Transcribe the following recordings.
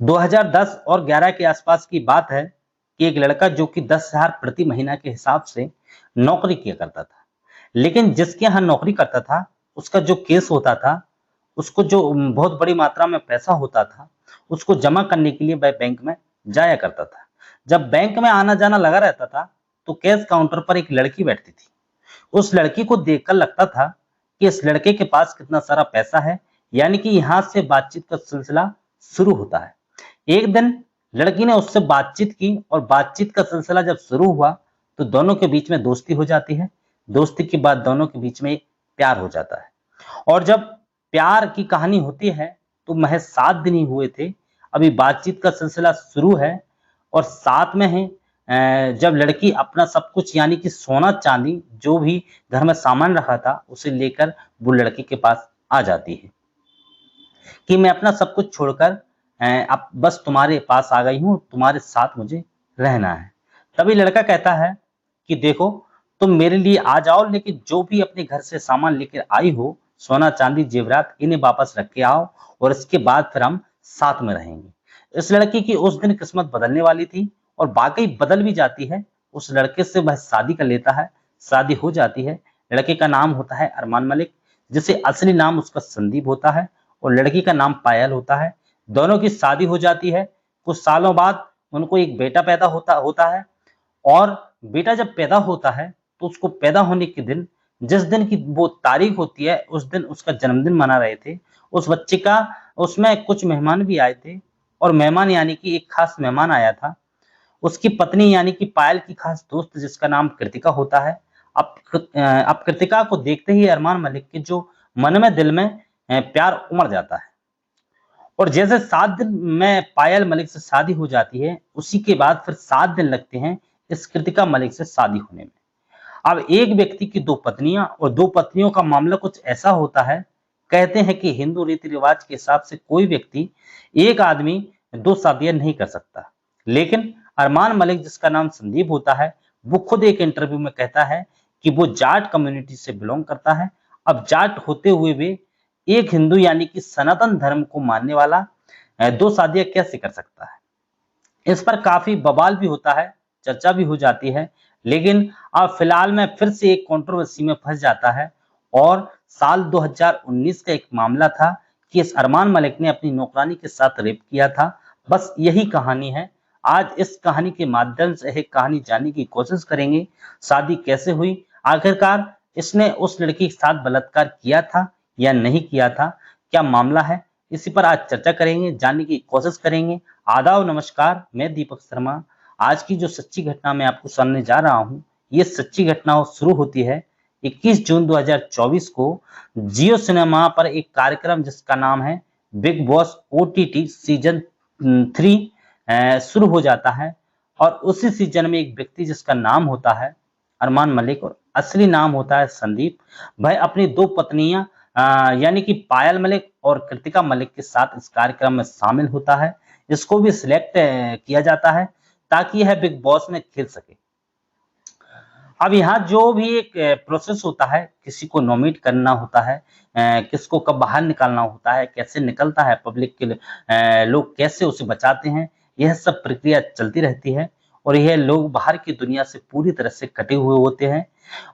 2010 और 11 के आसपास की बात है कि एक लड़का जो कि 10,000 प्रति महीना के हिसाब से नौकरी किया करता था, लेकिन जिसके यहाँ नौकरी करता था, उसका जो केस होता था, उसको जो बहुत बड़ी मात्रा में पैसा होता था, उसको जमा करने के लिए वह बैंक में जाया करता था। जब बैंक में आना-जाना लगा रहता था, तो कैश काउंटर पर एक लड़की बैठती थी। उस लड़की को देखकर लगता था कि इस लड़के के पास कितना सारा पैसा है, यानी कि यहाँ से बातचीत का सिलसिला शुरू होता है। एक दिन लड़की ने उससे बातचीत की और बातचीत का सिलसिला जब शुरू हुआ तो दोनों के बीच में दोस्ती हो जाती है। दोस्ती के बाद दोनों के बीच में एक प्यार हो जाता है और जब प्यार की कहानी होती है तो महज 7 दिन ही हुए थे। अभी बातचीत का सिलसिला शुरू है और साथ में है जब लड़की अपना सब कुछ यानी कि सोना चांदी जो भी घर में सामान रखा था उसे लेकर वो लड़की के पास आ जाती है कि मैं अपना सब कुछ छोड़कर अब बस तुम्हारे पास आ गई हूँ, तुम्हारे साथ मुझे रहना है। तभी लड़का कहता है कि देखो तुम मेरे लिए आ जाओ, लेकिन जो भी अपने घर से सामान लेकर आई हो, सोना चांदी जेवरात, इन्हें वापस रख के आओ और इसके बाद फिर हम साथ में रहेंगे। इस लड़की की उस दिन किस्मत बदलने वाली थी और वाकई बदल भी जाती है। उस लड़के से वह शादी कर लेता है, शादी हो जाती है। लड़के का नाम होता है अरमान मलिक, जिसे असली नाम उसका संदीप होता है और लड़की का नाम पायल होता है। दोनों की शादी हो जाती है। कुछ सालों बाद उनको एक बेटा पैदा होता होता है और बेटा जब पैदा होता है तो उसको पैदा होने के दिन, जिस दिन की वो तारीख होती है, उस दिन उसका जन्मदिन मना रहे थे। उस बच्चे का उसमें कुछ मेहमान भी आए थे और मेहमान यानी कि एक खास मेहमान आया था। उसकी पत्नी यानी कि पायल की खास दोस्त जिसका नाम कृतिका होता है। अब कृतिका को देखते ही अरमान मलिक के जो मन में दिल में प्यार उमड़ जाता है और जैसे 7 दिन में पायल मलिक से शादी हो जाती है, उसी के बाद फिर 7 दिन लगते हैं इस कृतिका मलिक से शादी होने में। अब एक व्यक्ति की 2 पत्नियां और 2 पत्नियों का मामला कुछ ऐसा होता है, कहते हैं कि हिंदू रीति रिवाज के हिसाब से कोई व्यक्ति, एक आदमी 2 शादियां नहीं कर सकता। लेकिन अरमान मलिक जिसका नाम संदीप होता है, वो खुद एक इंटरव्यू में कहता है कि वो जाट कम्युनिटी से बिलोंग करता है। अब जाट होते हुए भी एक हिंदू यानी कि सनातन धर्म को मानने वाला 2 शादियां कैसे कर सकता है? इस पर काफी बवाल भी होता है, चर्चा भी हो जाती है, लेकिन अब फिलहाल में फिर से एक कंट्रोवर्सी में फंस जाता है और साल 2019 का एक मामला था कि इस अरमान मलिक ने अपनी नौकरानी के साथ रेप किया था। बस यही कहानी है। आज इस कहानी के माध्यम से एक कहानी जानने की कोशिश करेंगे। शादी कैसे हुई? आखिरकार इसने उस लड़की के साथ बलात्कार किया था या नहीं किया था? क्या मामला है? इसी पर आज चर्चा करेंगे, जानने की कोशिश करेंगे। आदाब, नमस्कार, मैं दीपक शर्मा। आज की जो सच्ची घटना मैं आपको सुनाने जा रहा हूँ, ये सच्ची घटना शुरू होती है 21 जून 2024 को जियो सिनेमा पर एक कार्यक्रम जिसका नाम है बिग बॉस ओटीटी सीजन 3 शुरू हो जाता है और उसी सीजन में एक व्यक्ति जिसका नाम होता है अरमान मलिक और असली नाम होता है संदीप, वह अपनी 2 पत्नियां यानी कि पायल मलिक और कृतिका मलिक के साथ इस कार्यक्रम में शामिल होता है। इसको भी सिलेक्ट किया जाता है ताकि यह बिग बॉस में खेल सके। अब यहाँ जो भी एक प्रोसेस होता है, किसी को नॉमिनेट करना होता है, किसको कब बाहर निकालना होता है, कैसे निकलता है पब्लिक के लोग कैसे उसे बचाते हैं, यह सब प्रक्रिया चलती रहती है और यह लोग बाहर की दुनिया से पूरी तरह से कटे हुए होते हैं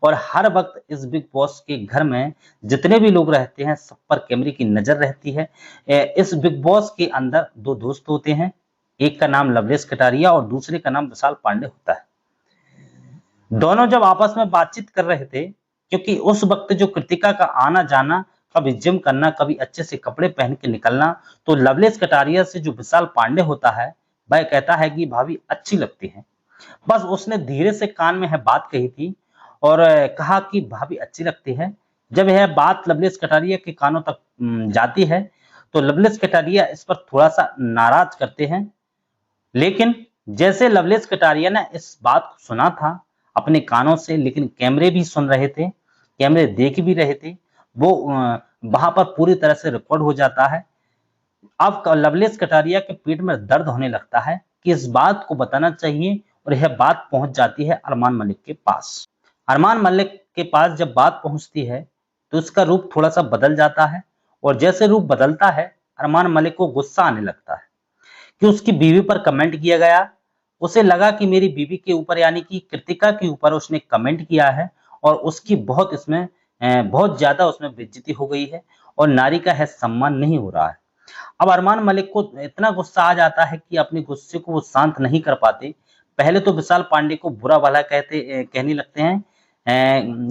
और हर वक्त इस बिग बॉस के घर में जितने भी लोग रहते हैं सब पर कैमरे की नजर रहती है। इस बिग बॉस के अंदर 2 दोस्त होते हैं, एक का नाम लवलेश कटारिया और दूसरे का नाम विशाल पांडे होता है। दोनों जब आपस में बातचीत कर रहे थे, क्योंकि उस वक्त जो कृतिका का आना जाना, कभी जिम करना, कभी अच्छे से कपड़े पहन के निकलना, तो लवलेश कटारिया से जो विशाल पांडे होता है वह कहता है कि भाभी अच्छी लगती है। बस उसने धीरे से कान में है बात कही थी और कहा कि भाभी अच्छी लगती है। जब यह बात लवलेश कटारिया के कानों तक जाती है तो लवलेश कटारिया इस पर थोड़ा सा नाराज करते हैं, लेकिन जैसे लवलेश कटारिया ने इस बात को सुना था अपने कानों से, लेकिन कैमरे भी सुन रहे थे, कैमरे देख भी रहे थे, वो वहां पर पूरी तरह से रिकॉर्ड हो जाता है। अब लवलेश कटारिया के पेट में दर्द होने लगता है कि इस बात को बताना चाहिए और यह बात पहुंच जाती है अरमान मलिक के पास। अरमान मलिक के पास जब बात पहुंचती है तो उसका रूप थोड़ा सा बदल जाता है और जैसे रूप बदलता है अरमान मलिक को गुस्सा आने लगता है कि उसकी बीवी पर कमेंट किया गया। उसे लगा कि मेरी बीवी के ऊपर यानी कि कृतिका के ऊपर उसने कमेंट किया है और उसकी बहुत इसमें बहुत ज्यादा उसमें बेइज्जती हो गई है और नारी का है सम्मान नहीं हो रहा है। अब अरमान मलिक को इतना गुस्सा आ जाता है कि अपने गुस्से को वो शांत नहीं कर पाते। पहले तो विशाल पांडे को बुरा भला कहने लगते हैं,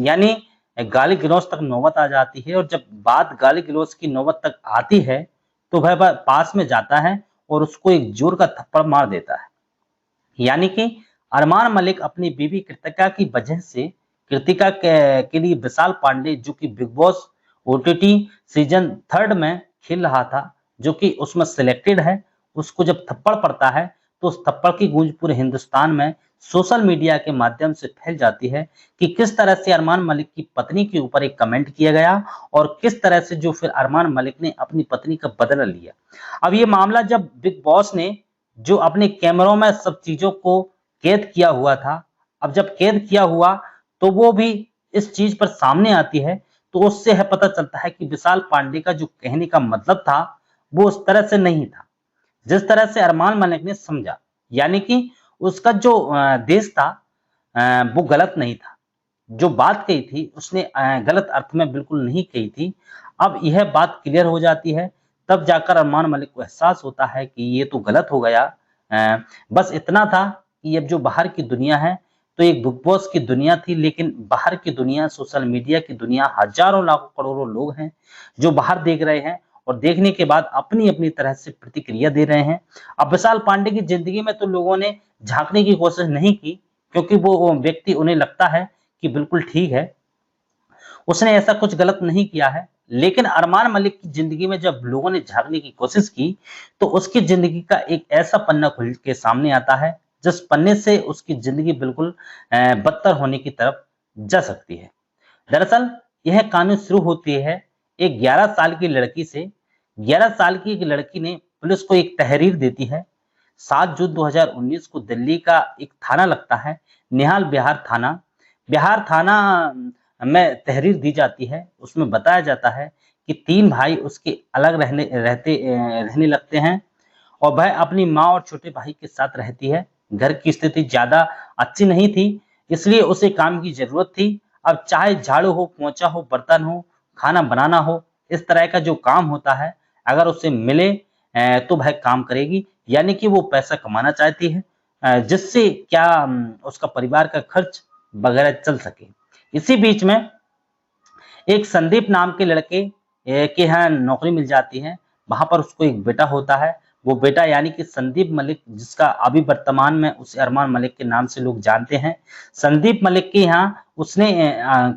यानी गाली गलौज तक नौबत आ जाती है और जब बात गाली गलौज की नौबत तक आती है तो वह पास में जाता है और उसको एक जोर का थप्पड़ मार देता है। यानी कि अरमान मलिक अपनी बीवी कृतिका की वजह से कृतिका के लिए विशाल पांडे जो कि बिग बॉस ओटीटी सीजन 3 में खेल रहा था, जो कि उसमें सिलेक्टेड है, उसको जब थप्पड़ पड़ता है तो उस थप्पड़ की गूंज पूरे हिंदुस्तान में सोशल मीडिया के माध्यम से फैल जाती है कि किस तरह से अरमान मलिक की पत्नी के ऊपर एक कमेंट किया गया और किस तरह से जो फिर अरमान मलिक ने अपनी पत्नी का बदला लिया। अब ये मामला जब बिग बॉस ने जो अपने कैमरों में सब चीजों को कैद किया हुआ था, अब जब कैद किया हुआ तो वो भी इस चीज पर सामने आती है तो उससे है पता चलता है कि विशाल पांडे का जो कहने का मतलब था वो उस तरह से नहीं था जिस तरह से अरमान मलिक ने समझा। यानी कि उसका जो देश था वो गलत नहीं था, जो बात कही थी उसने गलत अर्थ में बिल्कुल नहीं कही थी। अब यह बात क्लियर हो जाती है, तब जाकर अरमान मलिक को एहसास होता है कि ये तो गलत हो गया। बस इतना था कि अब जो बाहर की दुनिया है तो एक बिग बॉस की दुनिया थी, लेकिन बाहर की दुनिया सोशल मीडिया की दुनिया हजारों लाखों करोड़ों लोग हैं जो बाहर देख रहे हैं और देखने के बाद अपनी अपनी तरह से प्रतिक्रिया दे रहे हैं। अब विशाल पांडे की जिंदगी में तो लोगों ने झांकने की कोशिश नहीं की क्योंकि वो व्यक्ति उन्हें लगता है कि बिल्कुल ठीक है, उसने ऐसा कुछ गलत नहीं किया है। लेकिन अरमान मलिक की जिंदगी में जब लोगों ने झांकने की कोशिश की तो उसकी जिंदगी का एक ऐसा पन्ना खुल के सामने आता है जिस पन्ने से उसकी जिंदगी बिल्कुल बदतर होने की तरफ जा सकती है। दरअसल यह कहानी शुरू होती है एक 11 साल की लड़की से। 11 साल की एक लड़की ने पुलिस को एक तहरीर देती है। 7 जून 2019 को दिल्ली का एक थाना लगता है, निहाल बिहार थाना। बिहार थाना में तहरीर दी जाती है। उसमें बताया जाता है कि 3 भाई उसके अलग रहने लगते हैं और वह अपनी माँ और छोटे भाई के साथ रहती है। घर की स्थिति ज्यादा अच्छी नहीं थी, इसलिए उसे काम की जरूरत थी। अब चाहे झाड़ू हो, पोंछा हो, बर्तन हो, खाना बनाना हो, इस तरह का जो काम होता है अगर उसे मिले तो वह काम करेगी। यानी कि वो पैसा कमाना चाहती है जिससे क्या उसका परिवार का खर्च वगैरह चल सके। इसी बीच में एक संदीप नाम के लड़के के यहाँ नौकरी मिल जाती है। वहां पर उसको एक बेटा होता है। वो बेटा यानी कि संदीप मलिक, जिसका अभी वर्तमान में उसे अरमान मलिक के नाम से लोग जानते हैं। संदीप मलिक के यहाँ उसने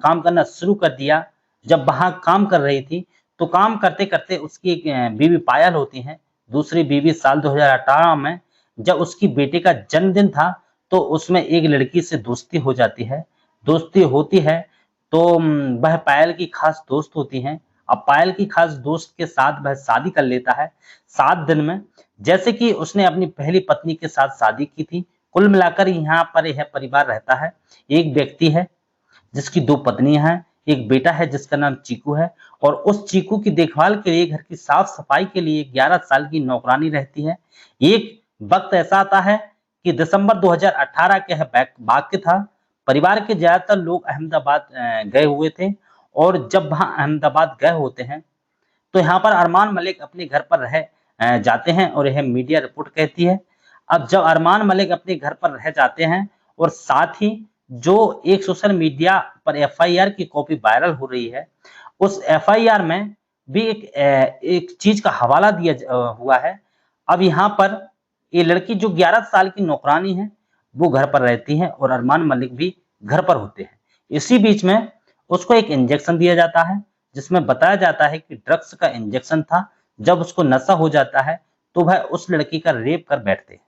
काम करना शुरू कर दिया। जब वहां काम कर रही थी तो काम करते करते उसकी एक बीवी पायल होती है। दूसरी बीवी साल 2018 में जब उसकी बेटे का जन्मदिन था तो उसमें एक लड़की से दोस्ती हो जाती है। दोस्ती होती है तो वह पायल की खास दोस्त होती हैं। अब पायल की खास दोस्त के साथ वह शादी कर लेता है 7 दिन में, जैसे कि उसने अपनी पहली पत्नी के साथ शादी की थी। कुल मिलाकर यहाँ पर यह परिवार रहता है। एक व्यक्ति है जिसकी 2 पत्नियां हैं, एक बेटा है जिसका नाम चीकू है और उस चीकू की देखभाल के लिए, घर की साफ सफाई के लिए 11 साल की नौकरानी रहती है। एक वक्त ऐसा आता है कि दिसंबर 2018 के वाक्य था। परिवार के ज्यादातर लोग अहमदाबाद गए हुए थे और जब वहां अहमदाबाद गए होते हैं तो यहाँ पर अरमान मलिक अपने घर पर रह जाते हैं और यह मीडिया रिपोर्ट कहती है। अब जब अरमान मलिक अपने घर पर रह जाते हैं और साथ ही जो एक सोशल मीडिया पर एफआईआर की कॉपी वायरल हो रही है, उस एफआईआर में भी एक चीज का हवाला दिया हुआ है। अब यहाँ पर ये लड़की जो 11 साल की नौकरानी है वो घर पर रहती है और अरमान मलिक भी घर पर होते हैं। इसी बीच में उसको एक इंजेक्शन दिया जाता है जिसमें बताया जाता है कि ड्रग्स का इंजेक्शन था। जब उसको नशा हो जाता है तो वह उस लड़की का रेप कर बैठते हैं।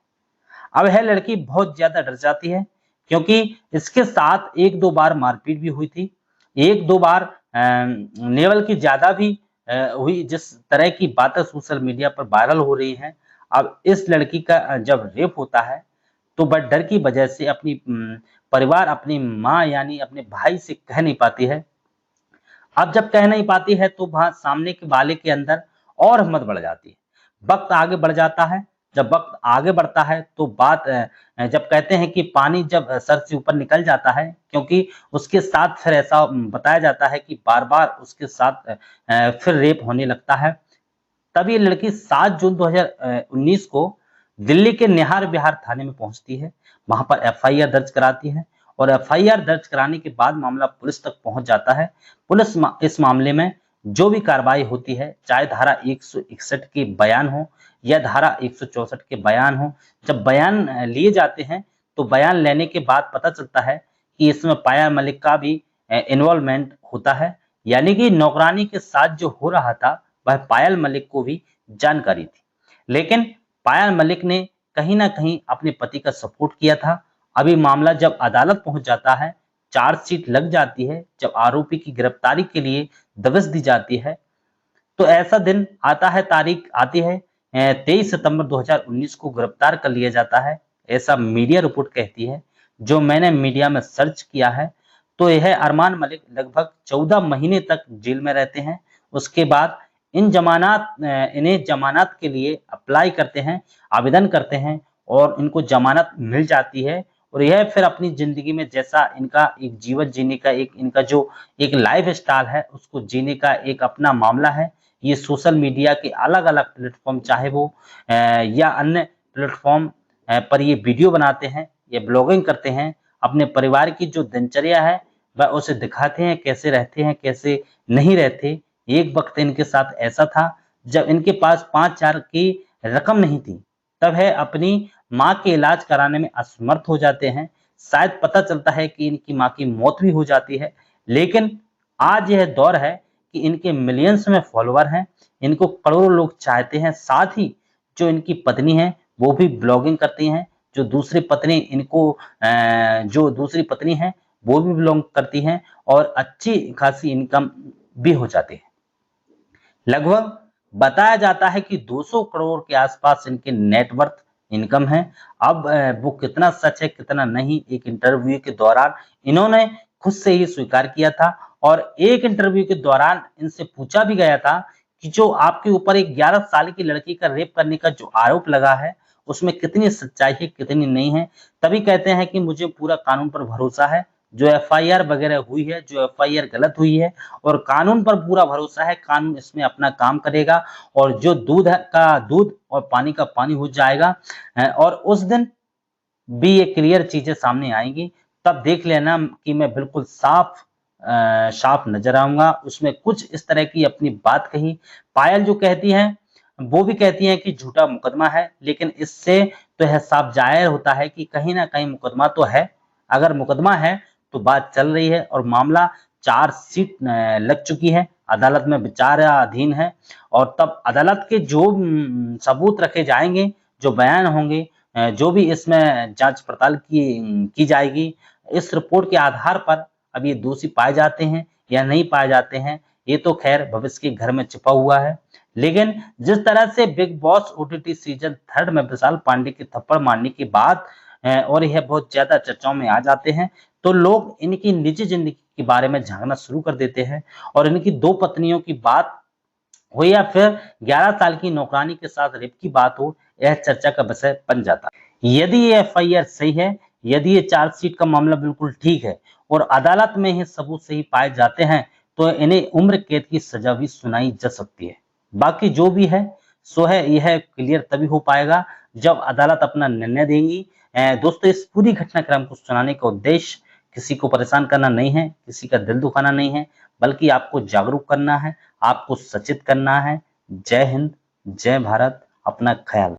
अब यह लड़की बहुत ज्यादा डर जाती है क्योंकि इसके साथ 1-2 बार मारपीट भी हुई थी, 1-2 बार लेवल की ज्यादा भी हुई, जिस तरह की बातें सोशल मीडिया पर वायरल हो रही हैं। अब इस लड़की का जब रेप होता है तो वह डर की वजह से अपनी परिवार, अपनी माँ यानी अपने भाई से कह नहीं पाती है। अब जब कह नहीं पाती है तो वहां सामने के वाले के अंदर और हिम्मत बढ़ जाती है। वक्त आगे बढ़ जाता है जब वक्त आगे बढ़ता है तो बात जब कहते हैं कि पानी जब सर से ऊपर निकल जाता है, क्योंकि उसके साथ फिर ऐसा बताया जाता है कि बार-बार उसके साथ फिर रेप होने लगता है। तब ये लड़की 7 जून 2019 को दिल्ली के निहार विहार थाने में पहुंचती है। वहां पर एफआईआर दर्ज कराती है और एफआईआर दर्ज कराने के बाद मामला पुलिस तक पहुंच जाता है। पुलिस इस मामले में जो भी कार्रवाई होती है, चाहे धारा 161 के बयान हो या धारा 164 के बयान हो, जब बयान लिए जाते हैं तो बयान लेने के बाद पता चलता है कि इसमें पायल मलिक का भी इन्वॉल्वमेंट होता है। यानी कि नौकरानी के साथ जो हो रहा था वह पायल मलिक को भी जानकारी थी, लेकिन पायल मलिक ने कहीं ना कहीं अपने पति का सपोर्ट किया था। अभी मामला जब अदालत पहुंच जाता है, चार्जशीट लग जाती है, जब आरोपी की गिरफ्तारी के लिए दबिश दी जाती है, तो ऐसा दिन आता है, तारीख आती है 23 सितंबर 2019 को गिरफ्तार कर लिया जाता है। ऐसा मीडिया रिपोर्ट कहती है। जो मैंने मीडिया में सर्च किया है तो यह अरमान मलिक लगभग 14 महीने तक जेल में रहते हैं। उसके बाद इन्हें जमानत के लिए अप्लाई करते हैं, आवेदन करते हैं और इनको जमानत मिल जाती है और यह फिर अपनी जिंदगी में जैसा इनका एक जीवन जीने का एक इनका जो एक लाइफ स्टाइल है उसको जीने का एक अपना मामला है। ये सोशल मीडिया के अलग अलग प्लेटफॉर्म, चाहे वो या अन्य प्लेटफॉर्म पर ये वीडियो बनाते हैं, ये ब्लॉगिंग करते हैं, अपने परिवार की जो दिनचर्या है वह उसे दिखाते हैं, कैसे रहते हैं कैसे नहीं रहते। एक वक्त इनके साथ ऐसा था जब इनके पास 5,000 की रकम नहीं थी, तब है अपनी माँ के इलाज कराने में असमर्थ हो जाते हैं। शायद पता चलता है कि इनकी माँ की मौत भी हो जाती है, लेकिन आज यह दौर है कि इनके मिलियंस में फॉलोवर हैं, इनको करोड़ों लोग चाहते हैं। साथ ही जो इनकी पत्नी है वो भी ब्लॉगिंग करती हैं, जो दूसरी पत्नी है वो भी ब्लॉग करती हैं और अच्छी खासी इनकम भी हो जाती है। लगभग बताया जाता है कि 200 करोड़ के आसपास इनके नेटवर्थ इनकम है। अब वो कितना सच है कितना नहीं, एक इंटरव्यू के दौरान इन्होंने खुद से ही स्वीकार किया था और एक इंटरव्यू के दौरान इनसे पूछा भी गया था कि जो आपके ऊपर एक 11 साल की लड़की का रेप करने का जो आरोप लगा है उसमें कितनी सच्चाई है कितनी नहीं है। तभी कहते हैं कि मुझे पूरा कानून पर भरोसा है, जो एफआईआर वगैरह हुई है, जो एफआईआर गलत हुई है, और कानून पर पूरा भरोसा है, कानून इसमें अपना काम करेगा और जो दूध का दूध और पानी का पानी हो जाएगा। और उस दिन भी ये क्लियर चीजें सामने आएंगी, तब देख लेना कि मैं बिल्कुल साफ नजर आऊंगा। उसमें कुछ इस तरह की अपनी बात कही। पायल जो कहती है वो भी कहती है कि झूठा मुकदमा है, लेकिन इससे तो यह साफ जाहिर होता है कि कहीं ना कहीं मुकदमा तो है। अगर मुकदमा है तो बात चल रही है और मामला चार्जशीट लग चुकी है, अदालत में विचाराधीन है और तब अदालत के जो सबूत रखे जाएंगे, जो बयान होंगे, जो भी इसमें जांच पड़ताल की जाएगी, इस रिपोर्ट के आधार पर अब ये दोषी पाए जाते हैं या नहीं पाए जाते हैं, ये तो खैर भविष्य के घर में छिपा हुआ है। लेकिन जिस तरह से बिग बॉस ओटीटी सीजन 3 में विशाल पांडे के थप्पड़ मारने के बाद और यह बहुत ज्यादा चर्चाओं में आ जाते हैं, तो लोग इनकी निजी जिंदगी के बारे में झांकना शुरू कर देते हैं और इनकी 2 पत्नियों की बात हो या फिर 11 साल की नौकरानी के साथ रेप की बात हो, यह चर्चा का विषय बन जाता है। यदि ये एफआईआर सही है, यदि ये चार्जशीट का मामला बिल्कुल ठीक है और अदालत में ही सबूत सही पाए जाते हैं, तो इन्हें उम्र कैद की सजा भी सुनाई जा सकती है। बाकी जो भी है सो है, यह क्लियर तभी हो पाएगा जब अदालत अपना निर्णय देंगी। दोस्तों, इस पूरी घटनाक्रम को सुनाने का उद्देश्य किसी को परेशान करना नहीं है, किसी का दिल दुखाना नहीं है, बल्कि आपको जागरूक करना है, आपको सचेत करना है। जय हिंद, जय भारत, अपना ख्याल।